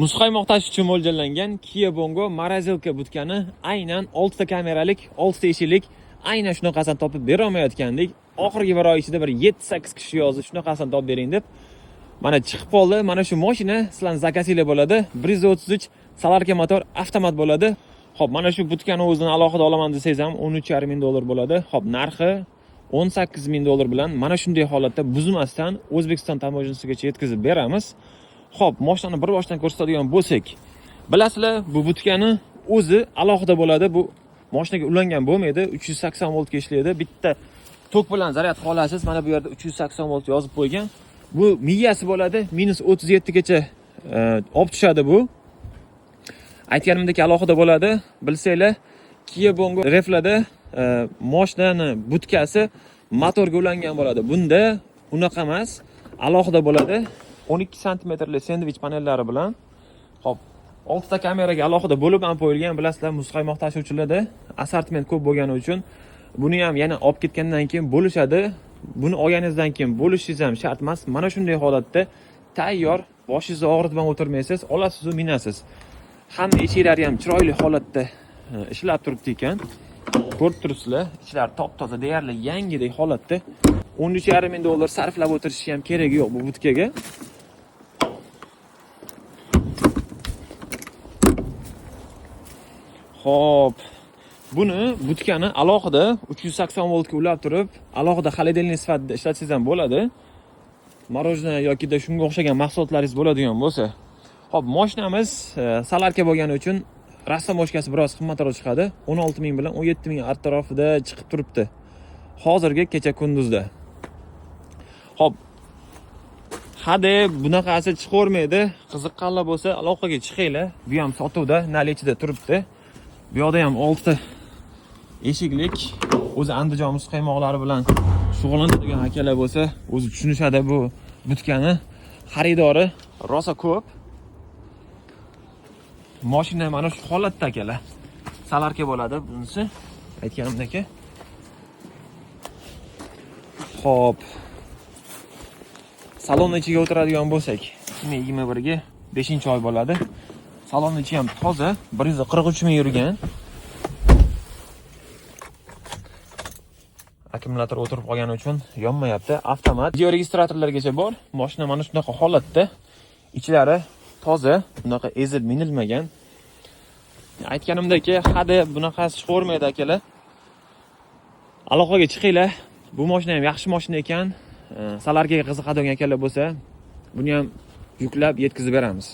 Muzqaymoq uchun mo'ljallangan Kia Bongo Morozelka butkani aynan 6 ta kameralik, 6 ta eshiklik aynan shunaqasini topib bera olmayotgandik. Oxirgi bir oy ichida bir 7-8 kishi yozdi, shunaqasini topib bering deb. Mana chiqib qoldi. Mana shu mashina sizlarning zakasinglar bo'ladi. 133 Salarka motor avtomat bo'ladi. Xo'p, mana shu butkani o'zini alohida olaman desangiz ham $13,500 bo'ladi. Xo'p, narxi $18,000 bilan mana shunday holatda buzmasdan O'zbekiston tamoyilchisigacha yetkazib beramiz. Xo'p, mashinani bir boshdan ko'rsatadigan bo'lsak, bilasizlar, bu butkani o'zi alohida bo'ladi. Bu mashinaga ulangan bo'lmaydi. 380 voltga ishlaydi. Bitta tok bilan zaryad qila olasiz. Mana bu yerda 380 volt yozib qo'ygan. Bu miyasi bo'ladi. -37 gacha olib tushadi bu. Aytganimdek alohida bo'ladi. Bilsanglar, Kia Bongo reflarda mashinani butkasi motorga ulangan bo'ladi. Bunda unaqa emas, alohida bo'ladi. 12 santimetrli sendvich panellari bilan. Xo'p, 6 ta kameraga alohida bo'lib ham qo'yilgan. Bilasizlar, muzqaymoq tashuvchilarda assortiment ko'p bo'lgani uchun buni ham yana olib ketgandan keyin bo'lishadi. Buni olganingizdan keyin bo'lishingiz ham shart emas. Mana shunday holatda tayyor, boshingizni og'ritmay o'tirmaysiz, olasiz va minasiz. Hamma eshiklari ham chiroyli holatda ishlab turibdi ekan. Ko'rib turibsizlar, ichlari top-toza, deyarli yangidek holatda. $13,500 sarflab o'tirishga ham keragi yo'q bu butkaga. Xo'p, buni butkani alohida 380 voltga ulab turib, alohida xolodilnik sifatida ishlatsangiz ham bo'ladi. Morojnoye yoki da shunga o'xshagan mahsulotlaringiz bo'ladigan bo'lsa. Xo'p, mashinamiz Salarka bo'lgani uchun rassom moshkasi biroz qimmatroq chiqadi. 16,000 bilan 17,000 atrofida chiqib turibdi. Hozirgi kecha kunduzda. Xo'p, hadi bunaqasi chiqavermaydi. Qiziqqanlar bo'lsa, aloqaga chiqinglar. Bu ham sotuvda, nalichida turibdi. Bu yerda ham 6 ta eshiklik, o'zi Andijon muzqaymoqlari bilan shug'ullanadigan akalar bo'lsa, o'zi tushunishadi bu butkani. Xaridori rosa ko'p. Mashina mana shu holatda akalar. Salarka bo'ladi bunisi. Aytganimdek. Xo'p. Salon ichiga o'tiradigan bo'lsak, 2021 ga 5-oy bo'ladi. Salon ichi ham toza, 143 ming yurgan. Akkumulyator o'tirib qolgani uchun yonmayapti. Avtomat. Video registratorlargacha bor. Mashina mana shunaqa holatda. Ichlari toza, bunaqa ezib minilmagan. Aytganimdek, hadi bunaqasi chiqavermaydi akalar. Aloqaga chiqinglar. Bu mashina ham yaxshi mashina ekan. Salarkaga qiziqadigan akalar bo'lsa, buni ham yuklab yetkazib beramiz.